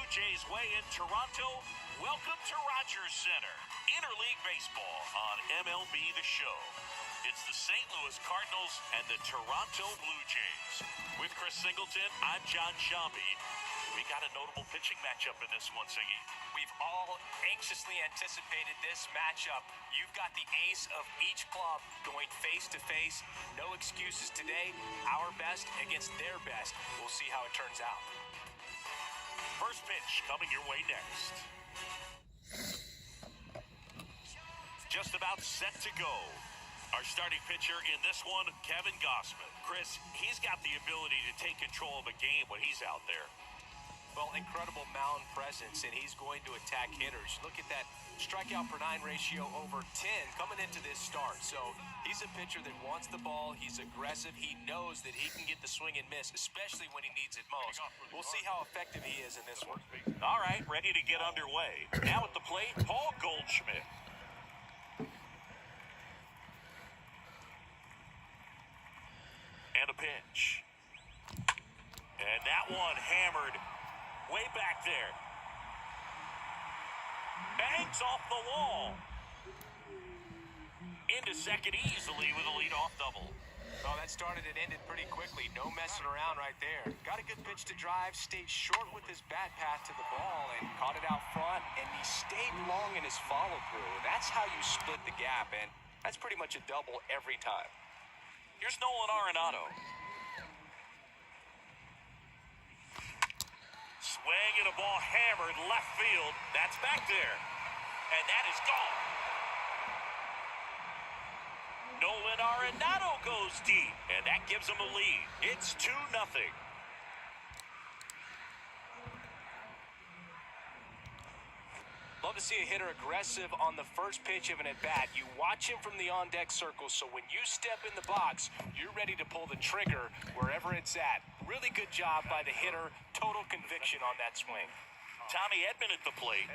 Jays way in Toronto. Welcome to Rogers Center. Interleague baseball on MLB The Show. It's the St. Louis Cardinals and the Toronto Blue Jays. With Chris Singleton, I'm John Shambi. We got a notable pitching matchup in this one, Siggy. We've all anxiously anticipated this matchup. You've got the ace of each club going face-to-face. No excuses today. Our best against their best. We'll see how it turns out. First pitch coming your way next. Just about set to go. Our starting pitcher in this one, Kevin Gossman. Chris, he's got the ability to take control of a game when he's out there. Well, incredible mound presence, and he's going to attack hitters. Look at that strikeout per 9 ratio over 10 coming into this start. So he's a pitcher that wants the ball. He's aggressive. He knows that he can get the swing and miss, especially when he needs it most. We'll see how effective he is in this one. All right, ready to get underway. Now at the plate, Paul Goldschmidt. And a pitch. And that one hammered way back there. Bangs off the wall. Into second easily with a leadoff double. Oh, that started and ended pretty quickly. No messing around right there. Got a good pitch to drive, stayed short with his bat path to the ball, and caught it out front, and he stayed long in his follow-through. That's how you split the gap, and that's pretty much a double every time. Here's Nolan Arenado. Swing and a ball hammered left field. That's back there. And that is gone. Nolan Arenado goes deep. And that gives him a lead. It's 2-0. Love to see a hitter aggressive on the first pitch of an at-bat. You watch him from the on-deck circle, so when you step in the box, you're ready to pull the trigger wherever it's at. Really good job by the hitter. Total conviction on that swing. Tommy Edman at the plate.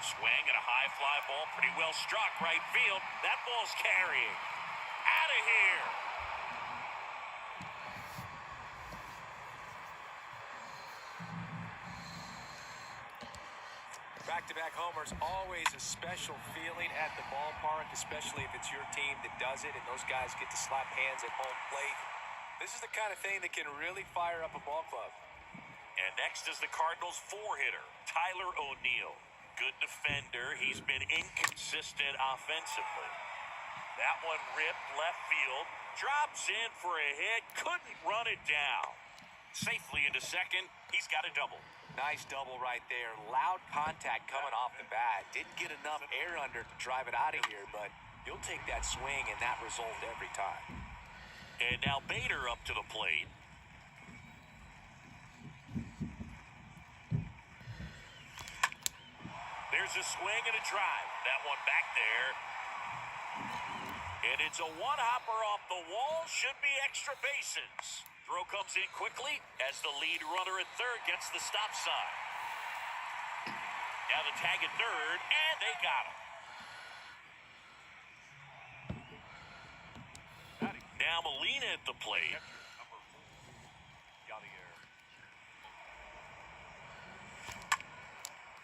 Swing and a high fly ball. Pretty well struck right field. That ball's carrying. Out of here. Back-to-back homers, always a special feeling at the ballpark, especially if it's your team that does it and those guys get to slap hands at home plate. This is the kind of thing that can really fire up a ball club. And next is the Cardinals' 4-hitter, Tyler O'Neill. Good defender. He's been inconsistent offensively. That one ripped left field. Drops in for a hit. Couldn't run it down. Safely into second. He's got a double. Nice double right there. Loud contact coming off the bat. Didn't get enough air under to drive it out of here, but you'll take that swing and that result every time. And now Bader up to the plate. There's a swing and a drive. That one back there. And it's a one-hopper off the wall. Should be extra bases. Throw comes in quickly as the lead runner at third gets the stop sign. Now the tag at third, and they got him. Now Molina at the plate.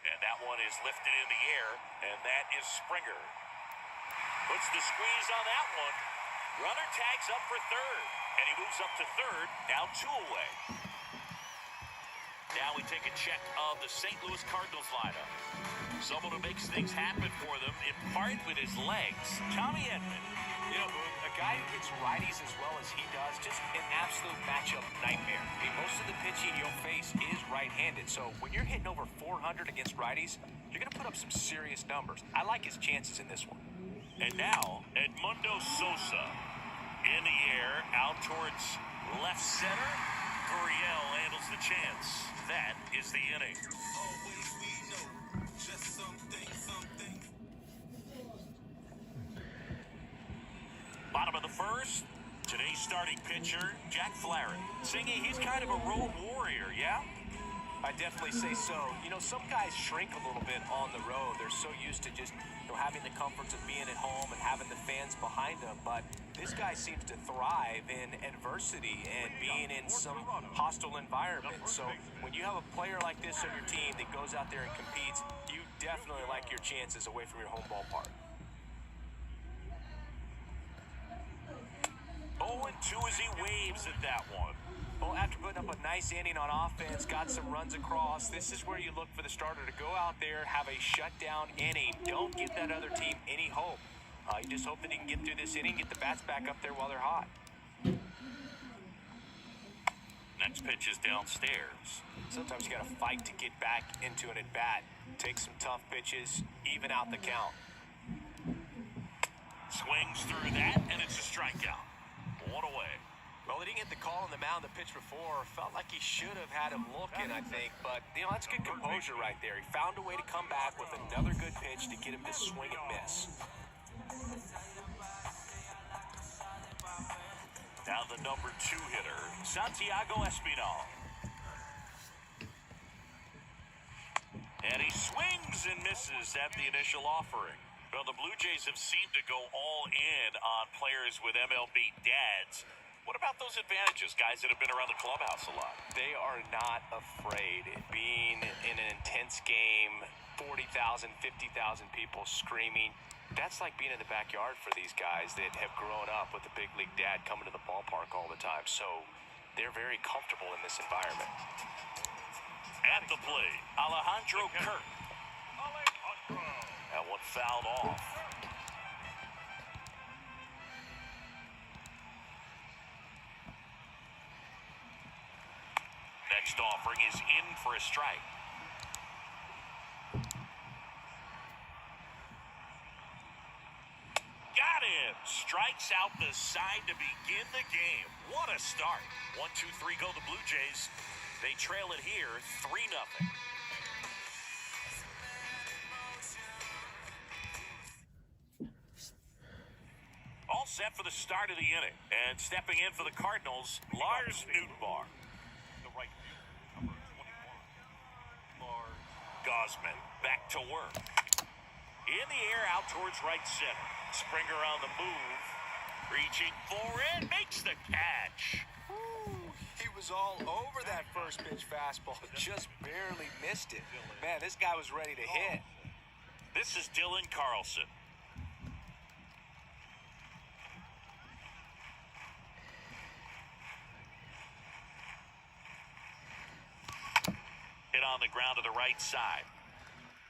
And that one is lifted in the air, and that is Springer. Puts the squeeze on that one. Runner tags up for third. And he moves up to third, now 2 away. Now we take a check of the St. Louis Cardinals lineup. Someone who makes things happen for them, in part with his legs, Tommy Edman. You know, a guy who hits righties as well as he does, just an absolute matchup nightmare. I mean, most of the pitching you'll face is right-handed, so when you're hitting over 400 against righties, you're going to put up some serious numbers. I like his chances in this one. And now, Edmundo Sosa. In the air, out towards left center. Gurriel handles the chance. That is the inning. Bottom of the first. Today's starting pitcher, Jack Flaherty. Singy, he's kind of a road warrior, yeah? I definitely say so. You know, some guys shrink a little bit on the road. They're so used to just, having the comforts of being at home and having the fans behind them. But this guy seems to thrive in adversity and being in some hostile environment. So when you have a player like this on your team that goes out there and competes, you definitely like your chances away from your home ballpark. 0-2 as he waves at that one. Well, after putting up a nice inning on offense, got some runs across, this is where you look for the starter to go out there, have a shutdown inning. Don't give that other team any hope. You just hope that he can get through this inning, get the bats back up there while they're hot. Next pitch is downstairs. Sometimes you got to fight to get back into an at-bat. Take some tough pitches, even out the count. Swings through that, and it's a strikeout. One away. Well, he didn't get the call on the mound the pitch before. Felt like he should have had him looking, I think. But, that's good composure right there. He found a way to come back with another good pitch to get him to swing and miss. Now the number 2 hitter, Santiago Espinal. And he swings and misses at the initial offering. Well, the Blue Jays have seemed to go all in on players with MLB dads. What about those advantages, guys that have been around the clubhouse a lot? They are not afraid. Being in an intense game, 40,000, 50,000 people screaming, that's like being in the backyard for these guys that have grown up with the big league dad coming to the ballpark all the time. So they're very comfortable in this environment. At the plate, Alejandro Kirk. That one fouled off. Next offering is in for a strike. Got him. Strikes out the side to begin the game. What a start. 1-2-3 go the Blue Jays. They trail it here 3-0. All set for the start of the inning. And stepping in for the Cardinals, Lars Nootbaar. The right field, number 21. Gossman back to work. In the air out towards right center. Springer on the move. Reaching for it. Makes the catch. Ooh, he was all over that first pitch fastball. Just barely missed it. Man, this guy was ready to hit. This is Dylan Carlson. Hit on the ground to the right side.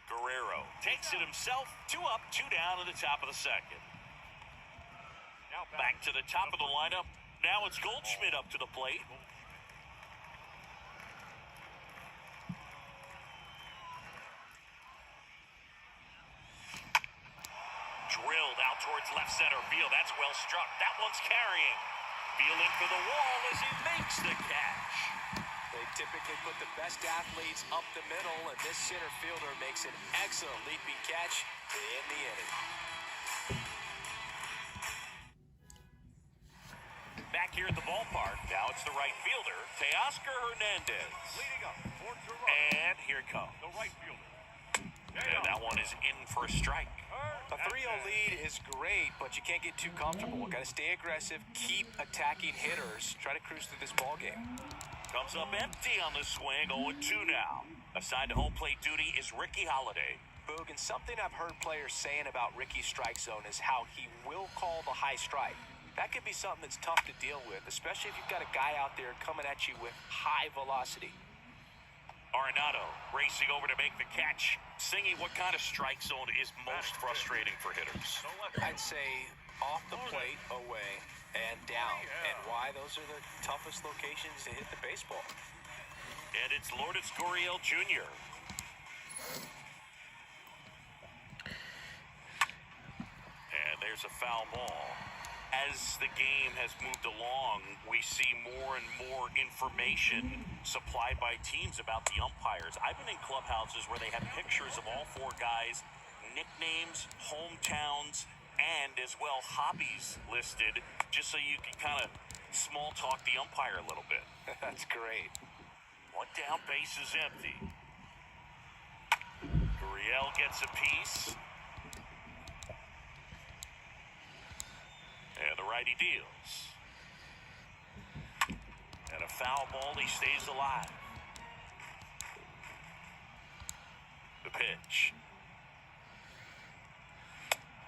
Guerrero takes it himself. 2 up, 2 down in the top of the second. Now back to the top of the lineup. Now it's Goldschmidt up to the plate. Drilled out towards left center field. That's well struck. That one's carrying. Feeling for the wall as he makes the catch. They typically put the best athletes up the middle, and this center fielder makes an excellent leaping catch to end the inning. Back here at the ballpark, now it's the right fielder, Teoscar Hernandez. Leading up, towards the right. And here it comes. The right fielder. And that one is in for a strike. A 3-0 lead is great, but you can't get too comfortable. Got to stay aggressive, keep attacking hitters, try to cruise through this ball game. Comes up empty on the swing, 0-2 now. Assigned to home plate duty is Ricky Holiday. Boog, and something I've heard players saying about Ricky's strike zone is how he will call the high strike. That could be something that's tough to deal with, especially if you've got a guy out there coming at you with high velocity. Arenado racing over to make the catch. Singy, what kind of strike zone is most frustrating for hitters? I'd say off the plate, away, and down. And why? Those are the toughest locations to hit the baseball. And it's Lourdes Gurriel Jr. And there's a foul ball. As the game has moved along, we see more and more information supplied by teams about the umpires. I've been in clubhouses where they have pictures of all 4 guys, nicknames, hometowns, and as well hobbies listed, just so you can kind of small talk the umpire a little bit. That's great. 1-2 down, bases empty. Gurriel gets a piece. And the righty deals. And a foul ball, he stays alive. The pitch.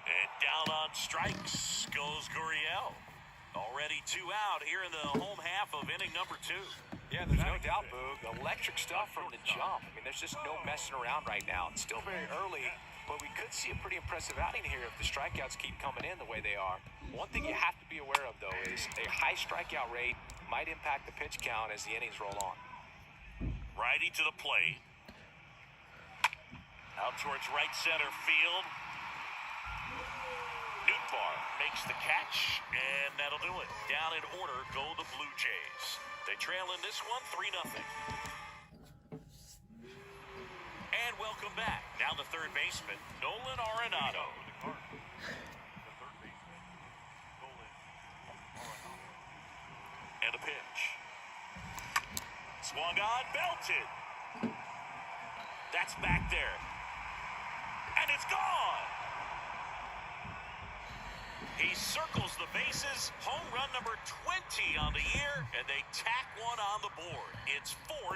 And down on strikes goes Gurriel. Already 2 out here in the home half of inning number 2. Yeah, there's no doubt, Boog. Electric stuff from the jump. I mean, there's just no messing around right now. It's still very early, but we could see a pretty impressive outing here if the strikeouts keep coming in the way they are. One thing you have to be aware of, though, is a high strikeout rate might impact the pitch count as the innings roll on. Righty to the plate. Out towards right center field. Newtbar makes the catch, and that'll do it. Down in order go the Blue Jays. They trail in this one 3-0. And welcome back. Now the third baseman, Nolan Arenado. And a pitch. Swung on, belted. That's back there. And it's gone. He circles the bases. Home run number 20 on the year, and they tack one on the board. It's 4-0.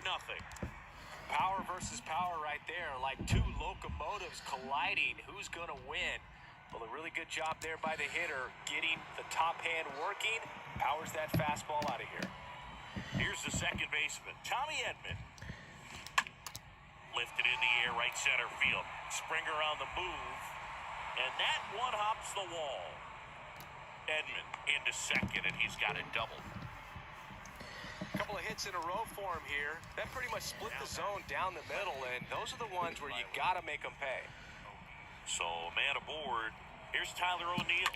Power versus power right there, like two locomotives colliding. Who's going to win? Well, a really good job there by the hitter, getting the top hand working. Powers that fastball out of here. Here's the second baseman, Tommy Edman. Lifted in the air, right center field. Springer on the move, and that one hops the wall. Edman into second, and he's got a double. A couple of hits in a row for him here. That pretty much split the zone down the middle, and those are the ones where you got to make them pay. So, man aboard. Here's Tyler O'Neill.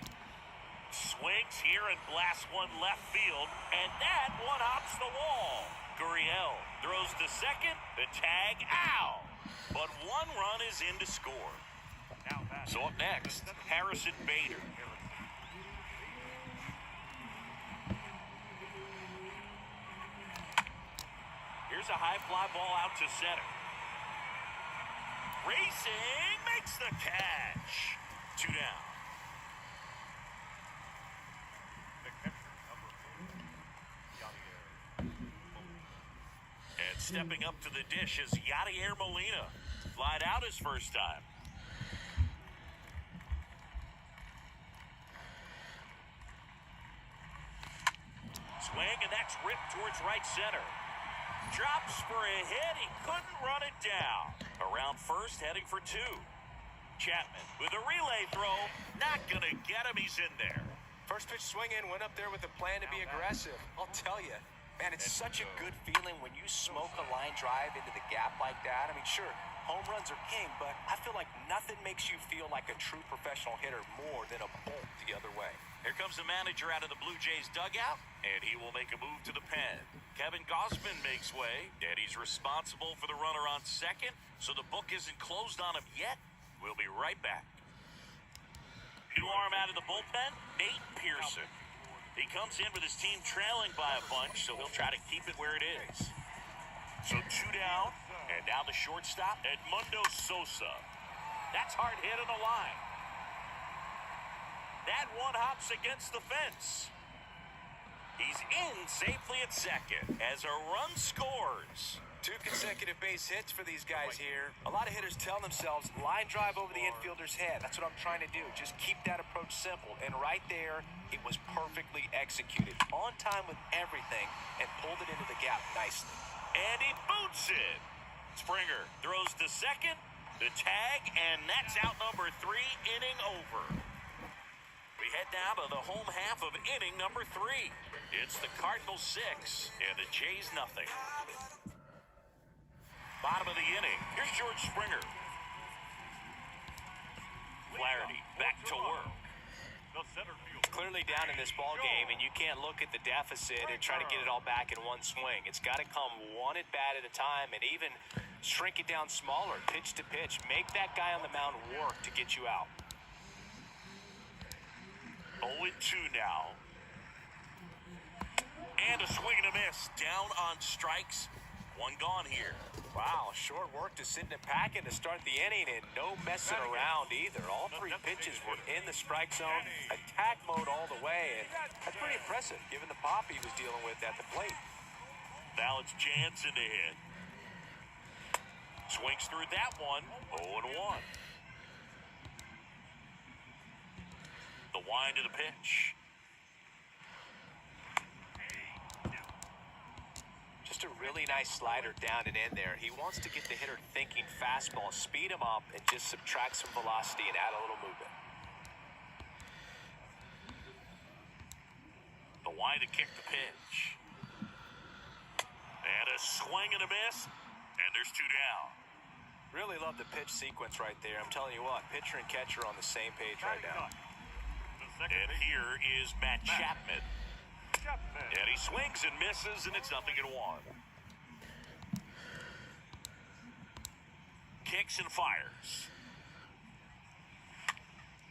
Swings here and blasts one left field, and that one hops the wall. Gurriel throws to second, the tag out. But one run is in to score. So up next, Harrison Bader. Here's a high fly ball out to center. Racing makes the catch. 2 down. And stepping up to the dish is Yadier Molina. Flied out his first time. Swing, and that's ripped towards right center. Drops for a hit. He couldn't run it down. Around first, heading for 2. Chapman with a relay throw. Not going to get him. He's in there. First pitch swing in, went up there with a plan to be aggressive. I'll tell you, man, it's such a good feeling when you smoke a line drive into the gap like that. I mean, sure, home runs are king, but I feel like nothing makes you feel like a true professional hitter more than a bolt the other way. Here comes the manager out of the Blue Jays dugout, and he will make a move to the pen. Kevin Gossman makes way, and he's responsible for the runner on second, so the book isn't closed on him yet. We'll be right back. New arm out of the bullpen, Nate Pearson. He comes in with his team trailing by a bunch, so he'll try to keep it where it is. So 2 down, and now the shortstop, Edmundo Sosa. That's hard hit on the line. That one hops against the fence. He's in safely at second as a run scores. 2 consecutive base hits for these guys here. A lot of hitters tell themselves, line drive over the infielder's head. That's what I'm trying to do. Just keep that approach simple. And right there, it was perfectly executed. On time with everything, and pulled it into the gap nicely. And he boots it. Springer throws to second, the tag, and that's out number 3, inning over. We head now to the home half of inning number 3. It's the Cardinals 6 and the Jays nothing. Bottom of the inning. Here's George Springer. Flaherty back to work. Clearly down in this ball game, and you can't look at the deficit and try to get it all back in one swing. It's got to come one at bat at a time, and even shrink it down smaller, pitch to pitch. Make that guy on the mound work to get you out. 0-2 now. And a swing and a miss. Down on strikes. One gone here. Wow, short work to send it packing to start the inning and no messing around either. All three pitches were in the strike zone, attack mode all the way, and that's pretty impressive given the pop he was dealing with at the plate. Now it's Jansen to hit. Swings through that one, 0-1. The wind of the pitch. Just a really nice slider down and in there. He wants to get the hitter thinking fastball, speed him up, and just subtract some velocity and add a little movement. The wind to kick the pitch. And a swing and a miss. And there's two down. Really love the pitch sequence right there. I'm telling you what, pitcher and catcher are on the same page right now. And here is Matt Chapman. And he swings and misses, and it's 0-1. Kicks and fires.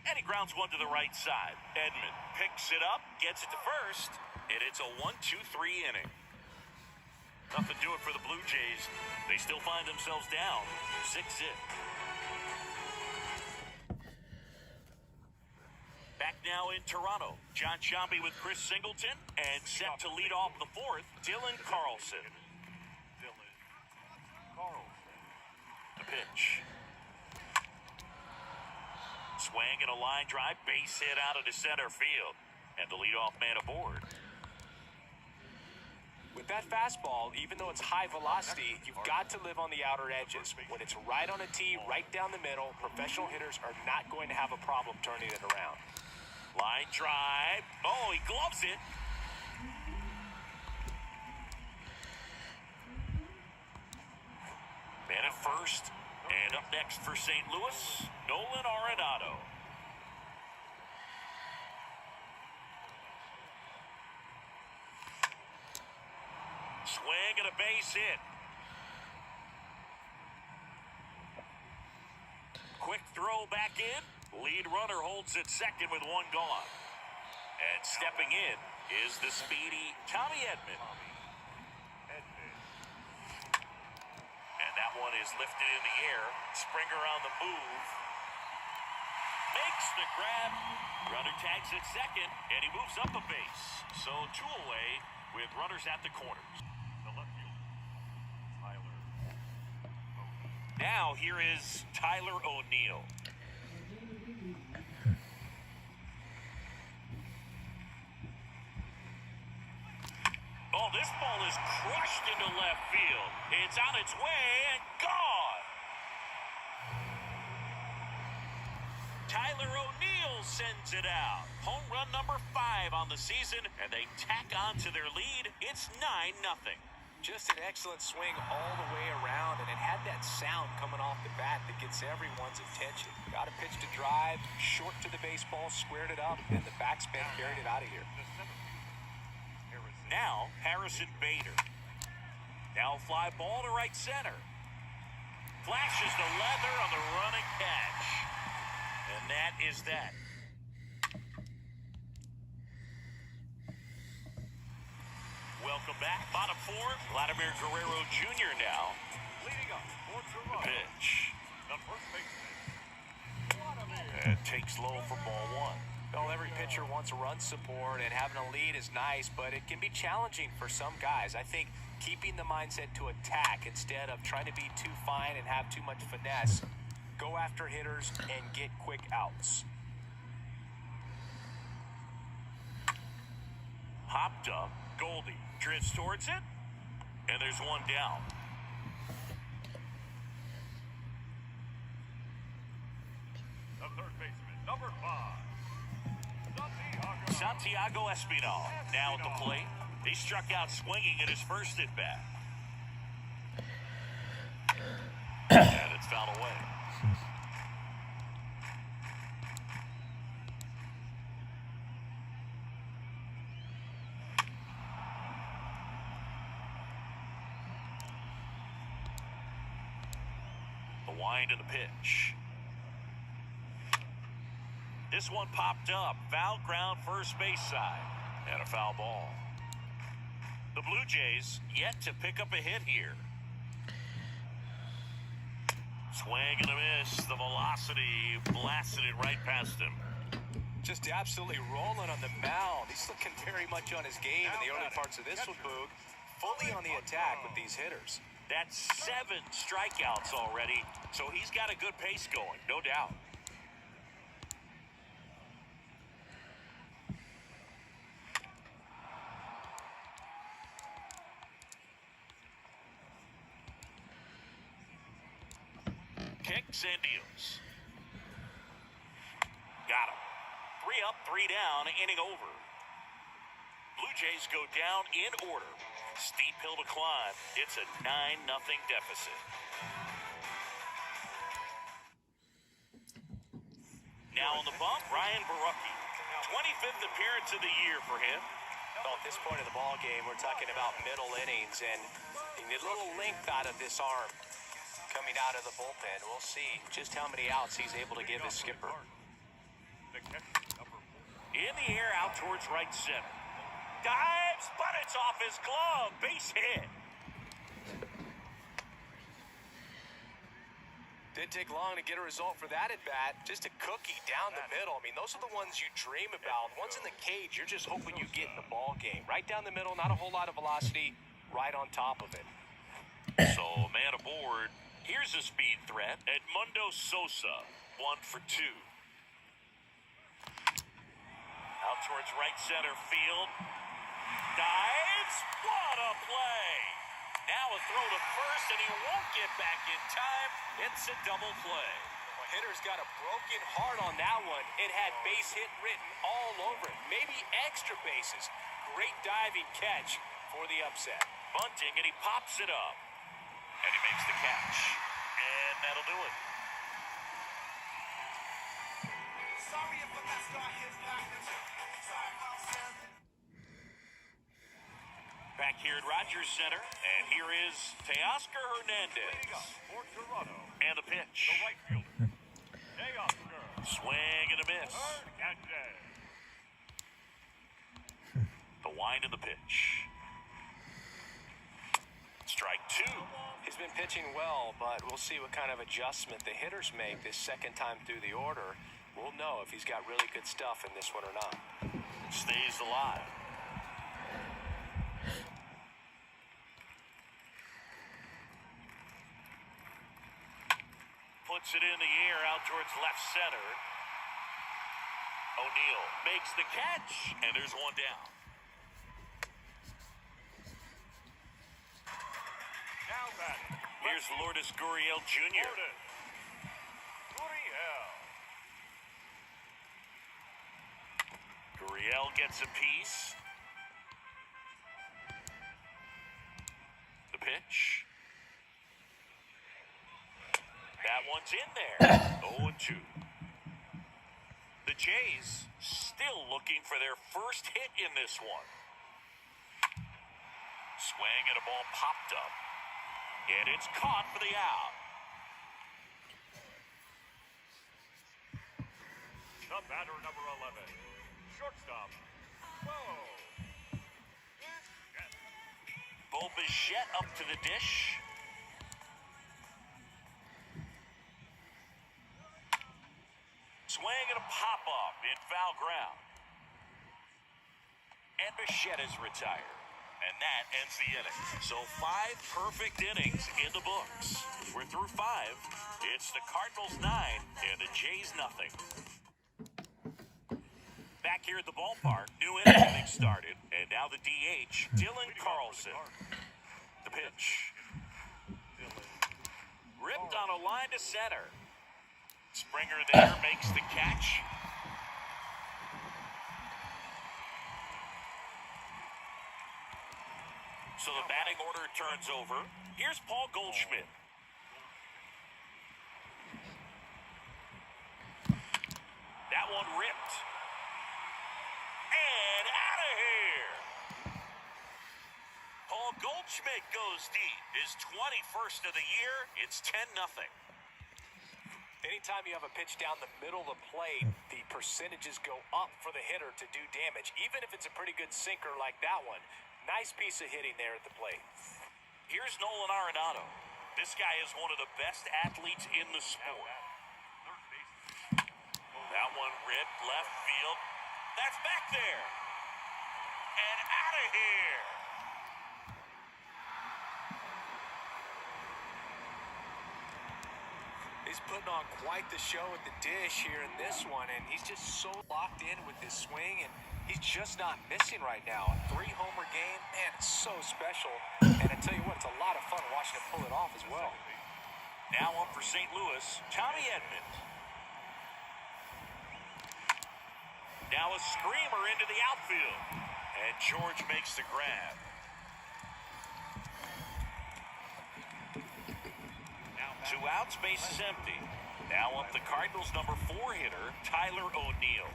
And he grounds one to the right side. Edman picks it up, gets it to first, and it's a 1-2-3 inning. Nothing to it for the Blue Jays. They still find themselves down 6-6. Back now in Toronto, John Sciambi with Chris Singleton, and set to lead off the fourth, Dylan Carlson. The pitch. Swing and a line drive, base hit out into center field, and the leadoff man aboard. With that fastball, even though it's high velocity, you've got to live on the outer edges. When it's right on a tee, right down the middle, professional hitters are not going to have a problem turning it around. Line drive. Oh, he gloves it. Man at first. And up next for St. Louis, Nolan Arenado. Swing and a base hit. Quick throw back in. Lead runner holds at second with one gone. And stepping in is the speedy Tommy Edman. And that one is lifted in the air. Springer on the move. Makes the grab. Runner tags at second, and he moves up a base. So two away with runners at the corners. Now here is Tyler O'Neill. Oh, this ball is crushed into left field. It's on its way and gone. Tyler O'Neill sends it out. Home run number 5 on the season, and they tack on to their lead. It's 9-0. Just an excellent swing all the way around, and it had that sound coming off the bat that gets everyone's attention. Got a pitch to drive, short to the baseball, squared it up, and the backspin carried it out of here. Now, Harrison Bader. Now fly ball to right center. Flashes the leather on the running catch. And that is that. Welcome back. Bottom 4, Vladimir Guerrero Jr. now. Leading up towards the The right. pitch. The first baseman. And takes low for ball 1. Well, every pitcher wants run support, and having a lead is nice, but it can be challenging for some guys. I think keeping the mindset to attack instead of trying to be too fine and have too much finesse, go after hitters and get quick outs. Hopped up. Goldie drifts towards it. And there's one down. The third baseman, number 5. Santiago Espinal now at the plate. He struck out swinging at his first at bat. And it's fouled away. The wind of the pitch. This one popped up. Foul ground first base side. And a foul ball. The Blue Jays yet to pick up a hit here. Swing and a miss. The velocity blasted it right past him. Just absolutely rolling on the mound. He's looking very much on his game in the early parts of this one, Boog. Fully on the attack with these hitters. That's 7 strikeouts already, so he's got a good pace going, no doubt. Kicks and deals. Got him. 3 up, 3 down, inning over. Blue Jays go down in order. Steep hill to climb. It's a 9-0 deficit. Now on the bump, Ryan Barucki. 25th appearance of the year for him. Well, at this point in the ball game, we're talking about middle innings, and you need a little length out of this arm coming out of the bullpen. We'll see just how many outs he's able to give his skipper. In the air, out towards right center. Dives, but it's off his glove. Base hit. Didn't take long to get a result for that at bat. Just a cookie down the middle. I mean, those are the ones you dream about. Once in the cage, you're just hoping you get in the ball game. Right down the middle, not a whole lot of velocity, right on top of it. So, man aboard. Here's a speed threat. Edmundo Sosa, 1 for 2. Out towards right center field. Dives. What a play. Now a throw to first, and he won't get back in time. It's a double play. Well, hitter's got a broken heart on that one. It had base hit written all over it. Maybe extra bases. Great diving catch for the upset. Bunting, and he pops it up. And he makes the catch. And that'll do it. Sorry if the mascot hits back. Back here at Rogers Center, and here is Teoscar Hernandez. For Toronto, And the pitch. the right fielder. Teoscar Swing and a miss. Hernandez. The wind of the pitch. Strike 2. He's been pitching well, but we'll see what kind of adjustment the hitters make this second time through the order. We'll know if he's got really good stuff in this one or not. Stays alive. Puts it in the air out towards left center. O'Neill makes the catch, and there's one down. Now batting. Here's Lourdes Gurriel Jr. Lourdes Gurriel. Gurriel gets a piece. The pitch. That one's in there. 0-2. The Jays still looking for their first hit in this one. Swing and a ball popped up. And it's caught for the out. The batter, number 11. Shortstop. Whoa. Bo Bichette up to the dish. Swing and a pop-up in foul ground. And Bichette is retired. And that ends the inning. So 5 perfect innings in the books. We're through 5. It's the Cardinals 9 and the Jays nothing. Back here at the ballpark, new inning started. And now the DH, Dylan Carlson. The pitch. Ripped on a line to center. Springer there makes the catch. So the batting order turns over. Here's Paul Goldschmidt. That one ripped. And out of here. Paul Goldschmidt goes deep. His 21st of the year. It's 10-0. Anytime you have a pitch down the middle of the plate, the percentages go up for the hitter to do damage, even if it's a pretty good sinker like that one. Nice piece of hitting there at the plate. Here's Nolan Arenado. This guy is one of the best athletes in the sport. Third baseman. That one ripped left field. That's back there. And out of here. He's putting on quite the show at the dish here in this one, and he's just so locked in with his swing, and he's just not missing right now. A 3-homer game, man, it's so special. And I tell you what, it's a lot of fun watching him pull it off as well. Now up for St. Louis, Tommy Edman. Now a screamer into the outfield. And George makes the grab. 2 outs, base is empty. Now up the Cardinals' number 4 hitter, Tyler O'Neill.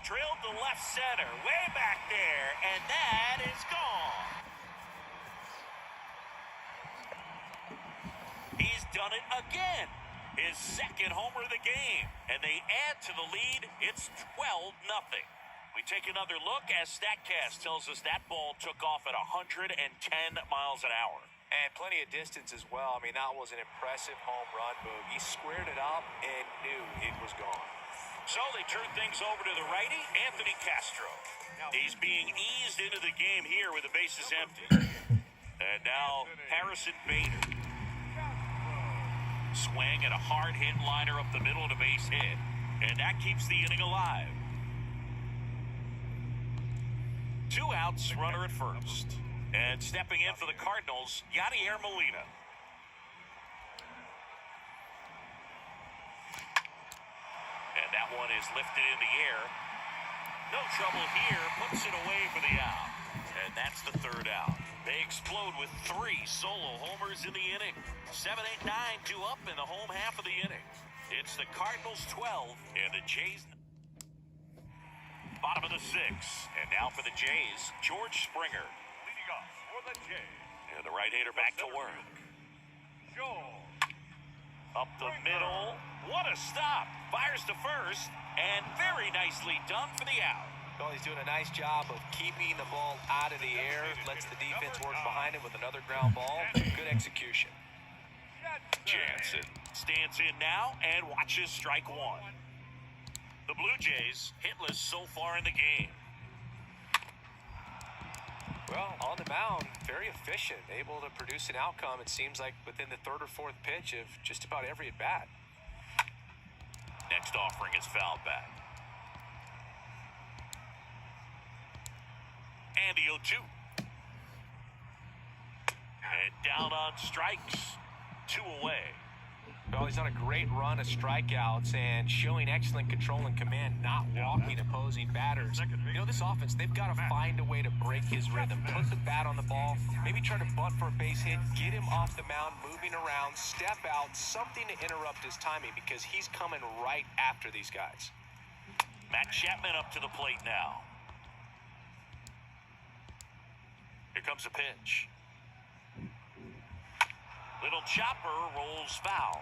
Drilled to left center, way back there, and that is gone. He's done it again. His second homer of the game, and they add to the lead. It's 12-0. We take another look as StatCast tells us that ball took off at 110 miles an hour. And plenty of distance as well. I mean, that was an impressive home run move. He squared it up and knew it was gone. So they turn things over to the righty, Anthony Castro. He's being eased into the game here with the bases empty. And now Harrison Bader. Swing and a hard hit liner up the middle of the base hit. And that keeps the inning alive. 2 outs, runner at first. And stepping in for the Cardinals, Yadier Molina. And that one is lifted in the air. No trouble here, puts it away for the out. And that's the 3rd out. They explode with 3 solo homers in the inning. 7, 8, 9, 2 up in the home half of the inning. It's the Cardinals 12 and the Jays. Bottom of the 6th. And now for the Jays, George Springer. Leading off for the Jays. And the right-hander back to work. George. Up the middle. What a stop. Fires to first. And very nicely done for the out. Well, he's doing a nice job of keeping the ball out of the air. Lets the defense work behind him with another ground ball. Good execution. Jansen stands in now and watches strike 1. The Blue Jays hitless so far in the game. Well, on the mound, very efficient, able to produce an outcome, it seems like, within the 3rd or 4th pitch of just about every at-bat. Next offering is fouled back. And the 0-2. And down on strikes. 2 away. Well, he's on a great run of strikeouts and showing excellent control and command, not walking opposing batters. You know, this offense, they've got to find a way to break his rhythm, put the bat on the ball, maybe try to bunt for a base hit, get him off the mound, moving around, step out, something to interrupt his timing because he's coming right after these guys. Matt Chapman up to the plate now. Here comes a pitch. Little chopper rolls foul.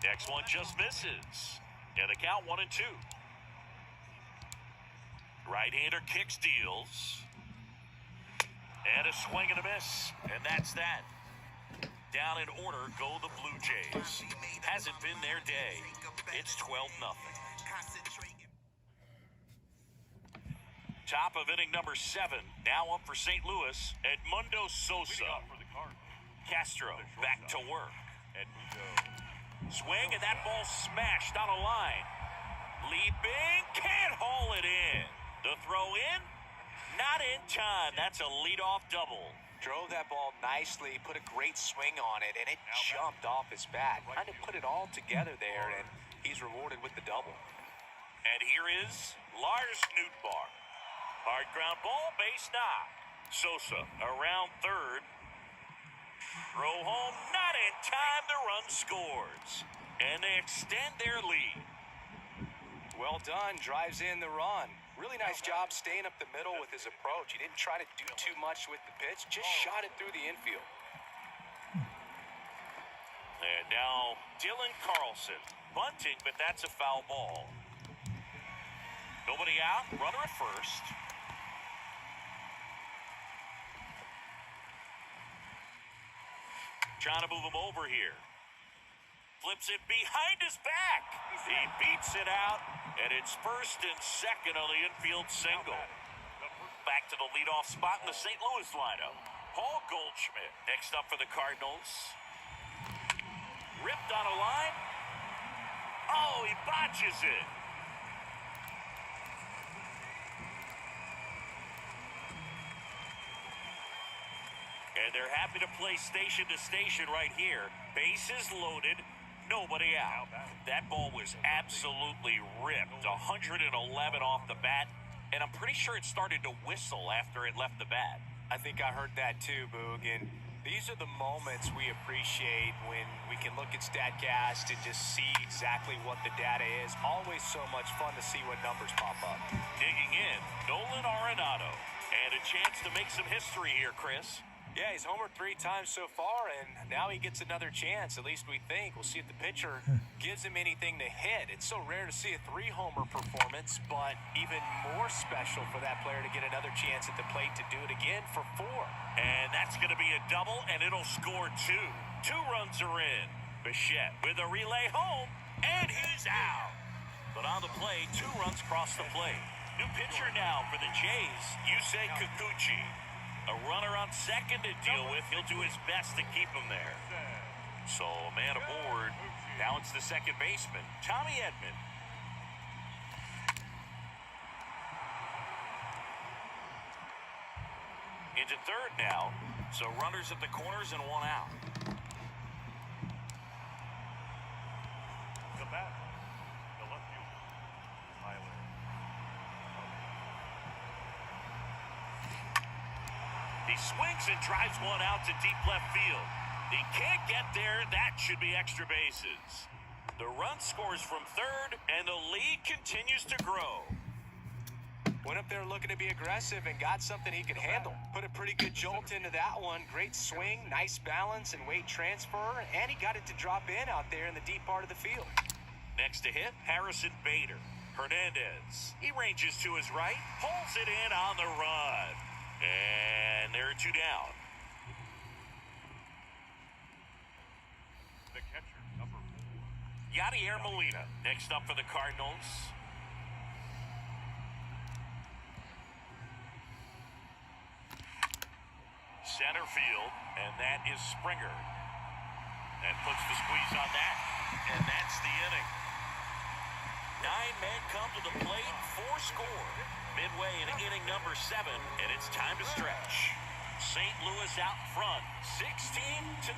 Next one just misses. And the count 1-2. Right-hander kicks, deals. And a swing and a miss. And that's that. Down in order go the Blue Jays. Hasn't been their day. It's 12-0. Top of inning number 7. Now up for St. Louis, Edmundo Sosa. For the Cardinals. Castro back to work. Edmundo. Swing and that ball smashed on a line. Leaping, can't haul it in. The throw in, not in time. That's a leadoff double. Drove that ball nicely, put a great swing on it, and it jumped off his bat. Kind of put it all together there, and he's rewarded with the double. And here is Lars Nootbaar. Hard ground ball, base knock. Sosa around 3rd. Throw home, not in time. The run scores. And they extend their lead. Well done, drives in the run. Really nice job staying up the middle with his approach. He didn't try to do too much with the pitch, just shot it through the infield. And now Dylan Carlson bunting, but that's a foul ball. Nobody out. Runner at first. Trying to move him over here. Flips it behind his back. He beats it out, and it's first and second on the infield single. Back to the leadoff spot in the St. Louis lineup. Paul Goldschmidt next up for the Cardinals. Ripped on a line. Oh, he botches it. And they're happy to play station to station right here. Bases loaded, nobody out. That ball was absolutely ripped. 111 off the bat, and I'm pretty sure it started to whistle after it left the bat. I think I heard that too, Boog, and these are the moments we appreciate when we can look at StatCast and just see exactly what the data is. Always so much fun to see what numbers pop up. Digging in, Nolan Arenado, and a chance to make some history here, Chris. Yeah, he's homered 3 times so far, and now he gets another chance, at least we think. We'll see if the pitcher gives him anything to hit. It's so rare to see a 3-homer performance, but even more special for that player to get another chance at the plate to do it again for 4. And that's going to be a double, and it'll score 2. 2 runs are in. Bichette with a relay home, and he's out. But on the play, 2 runs cross the plate. New pitcher now for the Jays, Yusei Kikuchi. A runner on second to deal with. He'll do his best to keep him there. So, a man aboard. Now it's the second baseman, Tommy Edman. Into third now. So, runners at the corners and 1 out. The bat, the left fielder, Tyler. He swings and drives 1 out to deep left field. He can't get there. That should be extra bases. The run scores from third, and the lead continues to grow. Went up there looking to be aggressive and got something he could handle. Put a pretty good jolt into that one. Great swing, nice balance and weight transfer, and he got it to drop in out there in the deep part of the field. Next to hit, Harrison Bader. Hernandez. He ranges to his right, pulls it in on the run. And there are 2 down. The catcher, number 4. Yadier Molina next up for the Cardinals. Center field, and that is Springer. And puts the squeeze on that. And that's the inning. 9 men come to the plate, 4 score. Midway in inning number 7, and it's time to stretch. St. Louis out front, 16-0.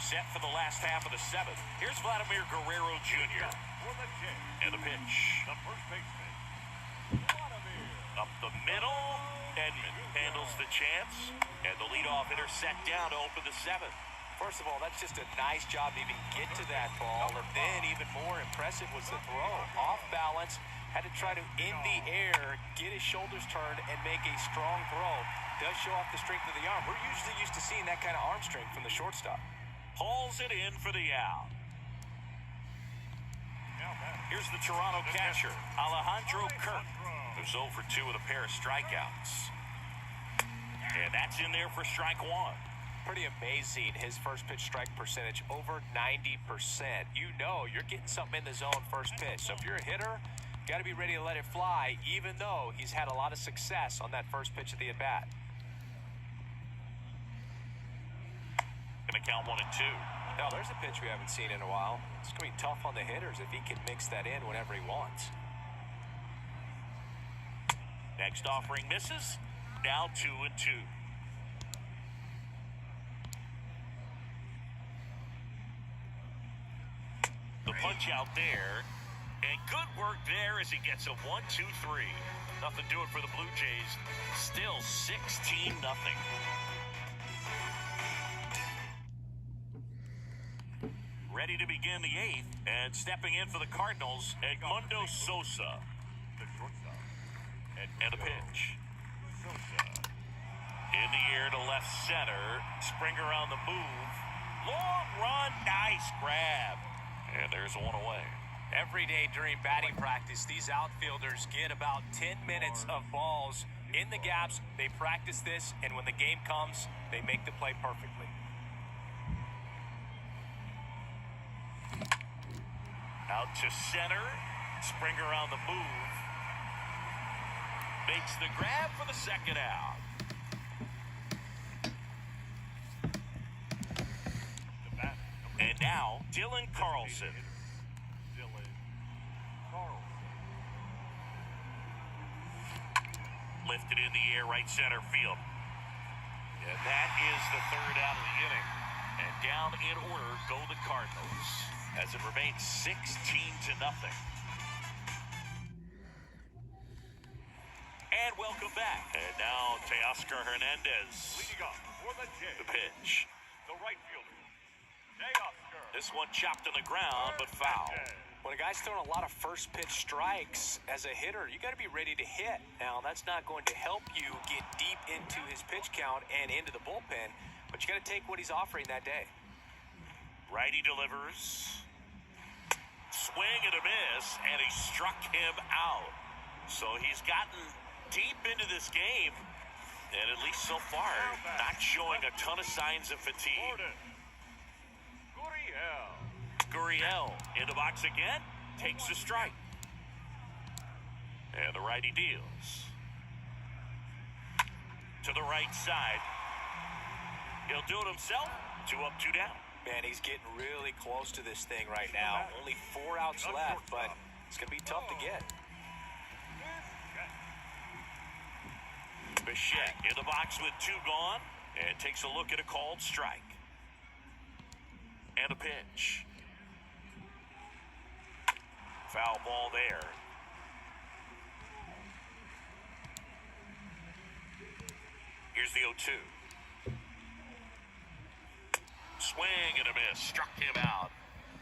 Set for the last half of the 7th. Here's Vladimir Guerrero Jr. For the Jays, And the pitch. the first baseman, Vladimir. Up the middle, Edman handles the chance, and the leadoff hitter set down to open the 7th. First of all, that's just a nice job to even get to that ball, and then even more impressive was the throw. Off balance, had to try to, in the air, get his shoulders turned and make a strong throw. Does show off the strength of the arm. We're usually used to seeing that kind of arm strength from the shortstop. Hauls it in for the out. Here's the Toronto catcher, Alejandro Kirk, who's 0 for 2 with a pair of strikeouts. And that's in there for strike 1. Pretty amazing, his first pitch strike percentage, over 90%. You know you're getting something in the zone first pitch. So if you're a hitter, you got to be ready to let it fly, even though he's had a lot of success on that first pitch of the at-bat. Gonna count 1 and 2. Now, there's a pitch we haven't seen in a while. It's going to be tough on the hitters if he can mix that in whenever he wants. Next offering misses. Now 2 and 2. The punch out there, and good work there as he gets a 1-2-3. Nothing doing for the Blue Jays. Still 16-0. Ready to begin the 8th, and stepping in for the Cardinals, Edmundo Sosa. The shortstop, And a pitch. Sosa. In the air to left center. Springer on the move. Long run, nice grab. And there's 1 away. Every day during batting practice, these outfielders get about 10 minutes of balls in the gaps. They practice this, and when the game comes, they make the play perfectly. Out to center. Springer on the move. Makes the grab for the second out. And now, Dylan Carlson. Lifted in the air, right center field. And that is the third out of the inning. And down in order go the Cardinals, as it remains 16-0. And welcome back. And now Teoscar Hernandez. Leading off for the Jays, The pitch. the right fielder, Teoscar. This one chopped on the ground, but foul. When a guy's throwing a lot of first pitch strikes as a hitter, you got to be ready to hit. Now, that's not going to help you get deep into his pitch count and into the bullpen, but you got to take what he's offering that day. Righty delivers. Swing and a miss, and he struck him out. So he's gotten deep into this game, and at least so far, not showing a ton of signs of fatigue. Gurriel in the box again, takes the strike. And the righty deals. To the right side. He'll do it himself. 2 up, 2 down. Man, he's getting really close to this thing right now. Only 4 outs left, but it's going to be tough to get. Bichette in the box with 2 gone, and takes a look at a called strike. And a pitch. Foul ball there. Here's the 0-2. Swing and a miss. Struck him out.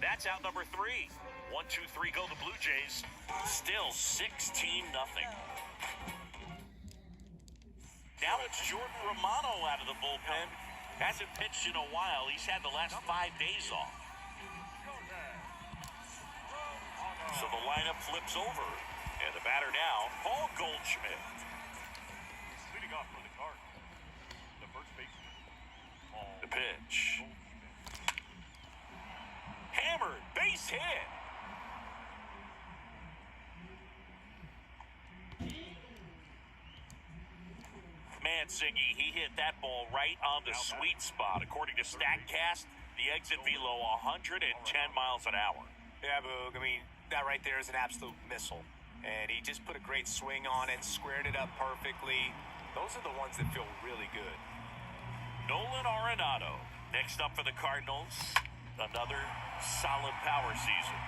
That's out number 3. 1, 2, 3 go the Blue Jays. Still 16-0. Now it's Jordan Romano out of the bullpen. Hasn't pitched in a while. He's had the last 5 days off. So the lineup flips over. And the batter now, Paul Goldschmidt. Leading off for the Cardinals, the first baseman, Paul. The pitch. Hammered, base hit. Mansingy, he hit that ball right on the sweet spot. According to StatCast, the exit velo 110 miles an hour. Yeah, Boog, I mean, that right there is an absolute missile. And he just put a great swing on it, squared it up perfectly. Those are the ones that feel really good. Nolan Arenado, next up for the Cardinals. Another solid power season.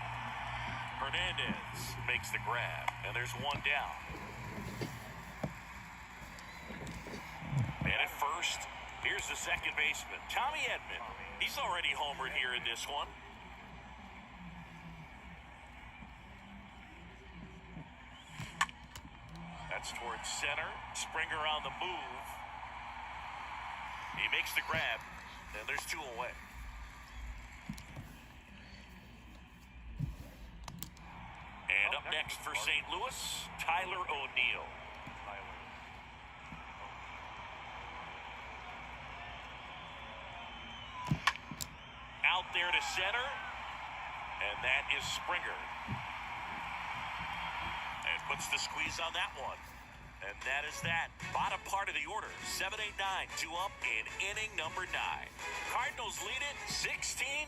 Hernandez makes the grab, and there's 1 down. And at first, here's the second baseman, Tommy Edman. He's already homered here in this one. That's towards center. Springer on the move. He makes the grab, and there's 2 away. And up next for St. Louis, Tyler O'Neill. Out there to center, and that is Springer. And puts the squeeze on that one. And that is that. Bottom part of the order, 7, 8, 9, 2 up in inning number 9. Cardinals lead it 16-0.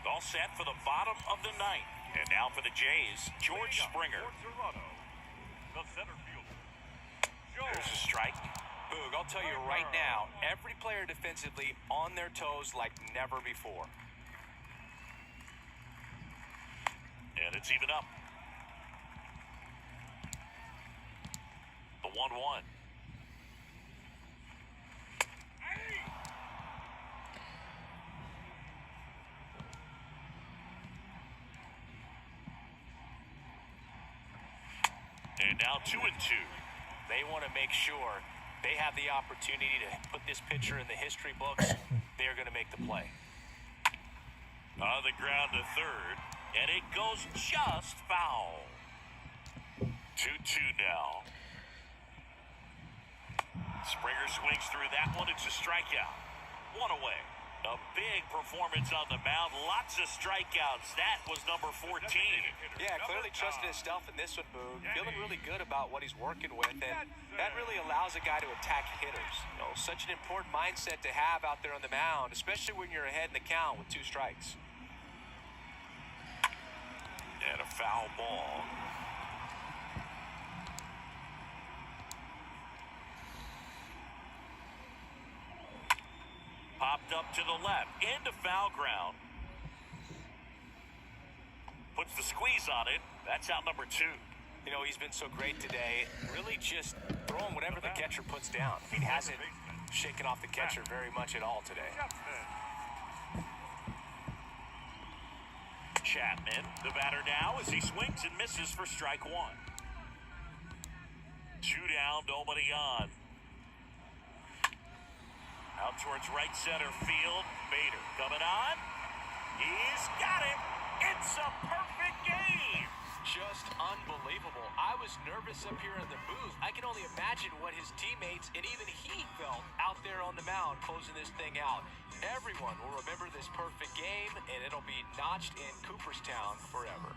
All set for the bottom of the 9th. And now for the Jays, George Springer. The center fielder. There's a strike. Boog, I'll tell you right now, every player defensively on their toes like never before. And it's even up. The 1-1. And now 2-2. They want to make sure they have the opportunity to put this pitcher in the history books. They are going to make the play. On the ground to third, and it goes just foul. 2-2 now. Springer swings through that one. It's a strikeout. One away. A big performance on the mound. Lots of strikeouts. That was number 14. Yeah, clearly trusting his stuff in this one, Boog. Feeling really good about what he's working with, and that really allows a guy to attack hitters. You know, such an important mindset to have out there on the mound, especially when you're ahead in the count with 2 strikes. And a foul ball. Popped up to the left, into foul ground. Puts the squeeze on it. That's out number 2. You know, he's been so great today. Really just throwing whatever the catcher puts down. He hasn't shaken off the catcher very much at all today. Chapman, the batter now, as he swings and misses for strike 1. 2 down, nobody on. Out towards right center field. Bader coming on. He's got it. It's a perfect game. Just unbelievable. I was nervous up here in the booth. I can only imagine what his teammates and even he felt out there on the mound closing this thing out. Everyone will remember this perfect game, and it'll be notched in Cooperstown forever.